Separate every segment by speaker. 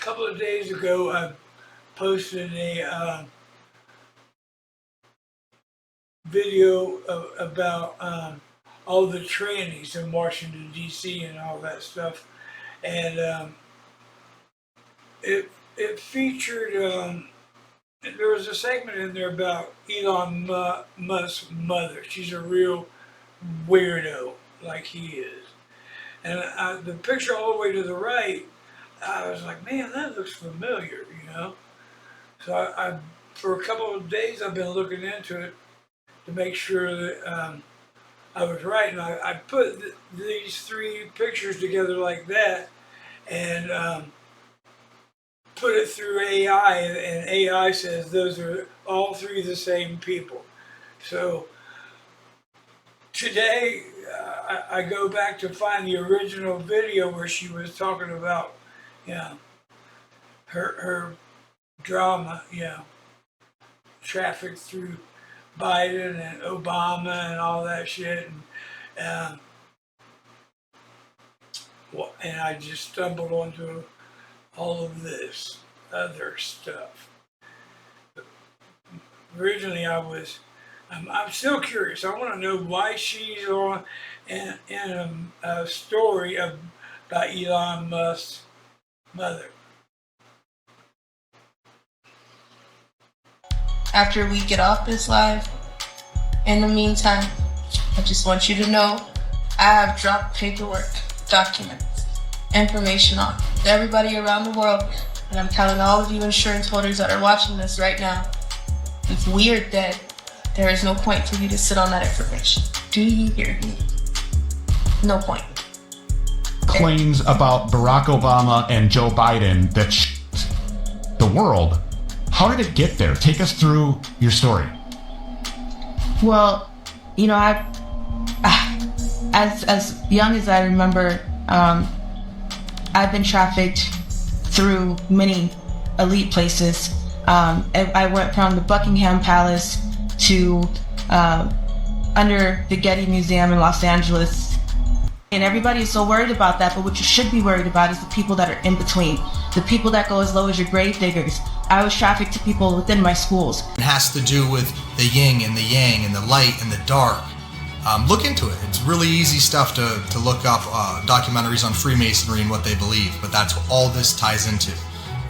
Speaker 1: couple of days ago, I posted a video about all the trannies in Washington D.C. and all that stuff, and it featured. There was a segment in there about Elon Musk's mother. She's a real weirdo, like he is. And the picture all the way to the right, I was like, man, that looks familiar, you know? So I for a couple of days, I've been looking into it to make sure that I was right. And I put these three pictures together like that and put it through AI, and AI says those are all three the same people. So today, I go back to find the original video where she was talking about, you know, her drama, you know, traffic through Biden and Obama and all that shit, and I just stumbled onto all of this other stuff. Originally, I'm still curious. I want to know why she's on in a story about Elon Musk's mother.
Speaker 2: After we get off this live, in the meantime, I just want you to know I have dropped paperwork, documents, information on to everybody around the world, and I'm telling all of you insurance holders that are watching this right now, if we are dead, there is no point for you to sit on that information. Do you hear me? No point.
Speaker 3: Claims about Barack Obama and Joe Biden that the world. How did it get there? Take us through your story.
Speaker 2: Well, you know, as young as I remember, I've been trafficked through many elite places. I went from the Buckingham Palace to under the Getty Museum in Los Angeles. And everybody is so worried about that, but what you should be worried about is the people that are in between. The people that go as low as your grave diggers. I was trafficked to people within my schools.
Speaker 4: It has to do with the yin and the yang and the light and the dark. Look into it. It's really easy stuff to look up documentaries on Freemasonry and what they believe, but that's what all this ties into.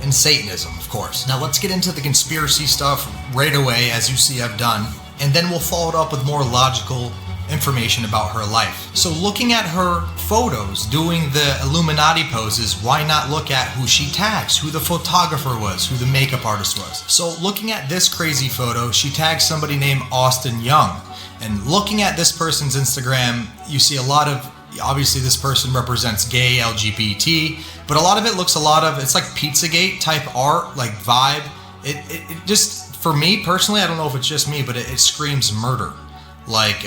Speaker 4: And Satanism, of course. Now let's get into the conspiracy stuff right away, as you see I've done, and then we'll follow it up with more logical information about her life. So looking at her photos, doing the Illuminati poses, why not look at who she tags, who the photographer was, who the makeup artist was. So looking at this crazy photo, she tags somebody named Austin Young. And looking at this person's Instagram, you see a lot of, obviously this person represents gay, LGBT, but a lot of it looks it's like Pizzagate type art, like vibe. It just, for me personally, I don't know if it's just me, but it screams murder. Like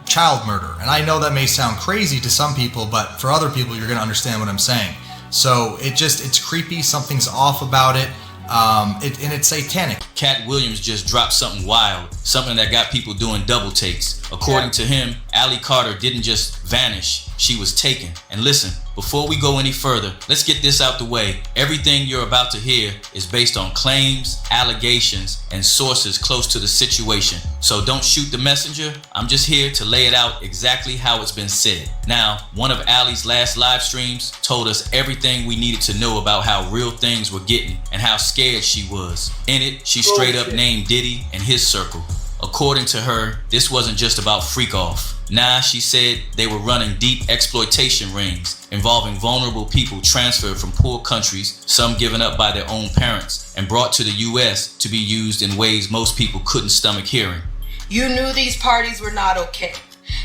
Speaker 4: child murder. And I know that may sound crazy to some people, but for other people, you're going to understand what I'm saying. So it's creepy. Something's off about it. And it's satanic.
Speaker 5: Cat Williams just dropped something wild, something that got people doing double takes. According to him, Allie Carter didn't just vanish, she was taken. And listen, before we go any further, let's get this out the way. Everything you're about to hear is based on claims, allegations, and sources close to the situation. So don't shoot the messenger. I'm just here to lay it out exactly how it's been said. Now, one of Allie's last live streams told us everything we needed to know about how real things were getting and how scared she was. In it, she straight up named Diddy and his circle. According to her, this wasn't just about freak off. Nah, she said they were running deep exploitation rings involving vulnerable people transferred from poor countries, some given up by their own parents, and brought to the US to be used in ways most people couldn't stomach hearing.
Speaker 2: You knew these parties were not okay.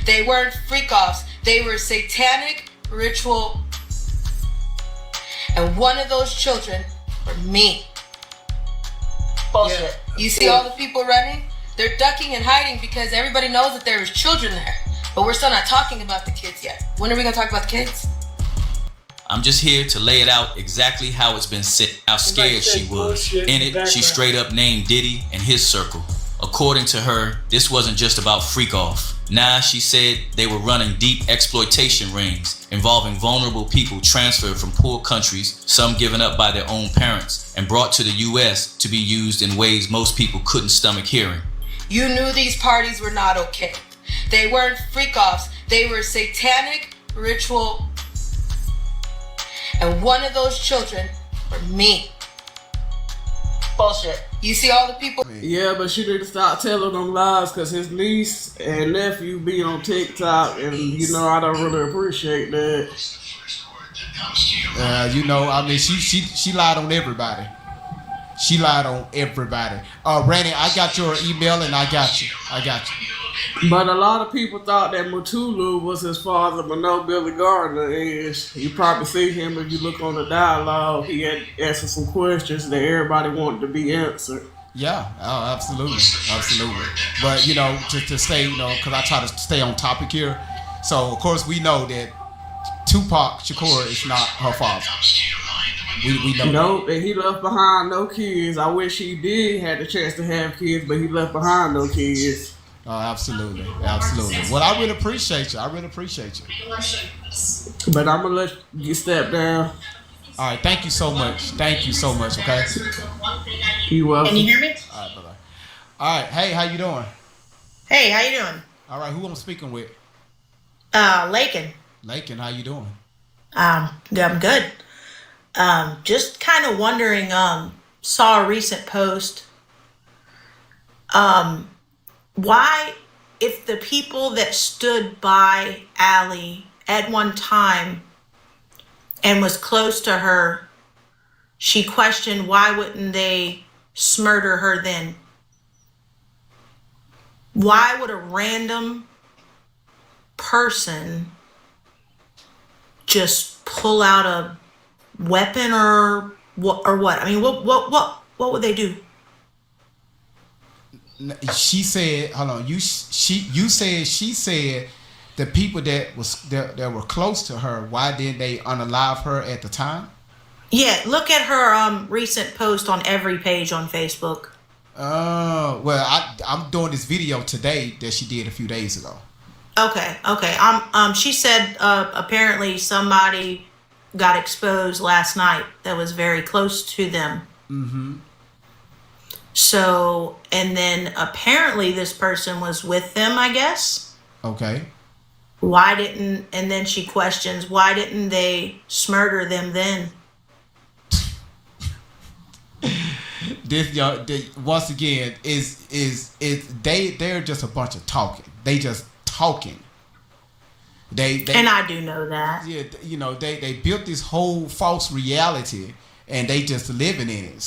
Speaker 2: They weren't freak-offs. They were satanic ritual. And one of those children were me. Bullshit. Yeah. You see all the people running? They're ducking and hiding because everybody knows that there is children there. But we're still not talking about the kids yet. When are we going to talk about the kids?
Speaker 5: I'm just here to lay it out exactly how it's been said, how scared she was. In it, she straight up named Diddy and his circle. According to her, this wasn't just about freak off. Nah, she said they were running deep exploitation rings involving vulnerable people transferred from poor countries, some given up by their own parents, and brought to the US to be used in ways most people couldn't stomach hearing.
Speaker 2: You knew these parties were not okay. They weren't freak-offs. They were satanic ritual. And one of those children were me. Bullshit. You see all the people?
Speaker 6: Yeah, but she need to stop telling them lies because his niece and nephew be on TikTok, and you know I don't really appreciate that.
Speaker 3: You know, I mean, she lied on everybody. She lied on everybody. Randy, I got your email and I got you.
Speaker 6: But a lot of people thought that Mutulu was his father, but no, Billy Gardner is. You probably see him if you look on the dialogue. He had answered some questions that everybody wanted to be answered.
Speaker 3: Yeah, oh, absolutely. But, you know, to stay, you know, because I try to stay on topic here. So, of course, we know that Tupac Shakur is not her father. We know
Speaker 6: No, and he left behind no kids. I wish he did had the chance to have kids, but he left behind no kids.
Speaker 3: Oh, absolutely. Well, I really appreciate you.
Speaker 6: But I'm going to let you step down.
Speaker 3: All right, thank you so much, okay?
Speaker 6: You welcome.
Speaker 7: Can you hear me?
Speaker 3: All right, bye-bye. All right, hey, how you doing?
Speaker 7: Hey, how you doing?
Speaker 3: All right, who I'm speaking with?
Speaker 7: Lakin.
Speaker 3: Lakin, how you doing?
Speaker 7: Yeah, I'm good. Just kind of wondering, saw a recent post. Why, if the people that stood by Allie at one time and was close to her, she questioned why wouldn't they smurder her then? Why would a random person just pull out a weapon or what? I mean, what would they do?
Speaker 3: She said, hold on. You said she said the people that were close to her. Why didn't they unalive her at the time?
Speaker 7: Yeah, look at her recent post on every page on Facebook.
Speaker 3: Oh, well, I'm doing this video today that she did a few days ago.
Speaker 7: Okay. She said apparently somebody got exposed last night that was very close to them.
Speaker 3: Mm-hmm.
Speaker 7: So, and then apparently this person was with them, I guess.
Speaker 3: Okay.
Speaker 7: And then she questions, why didn't they smurder them then?
Speaker 3: Once again, they're just a bunch of talking. They just talking. They
Speaker 7: and I do know that.
Speaker 3: Yeah, you know, they built this whole false reality and they just living in it.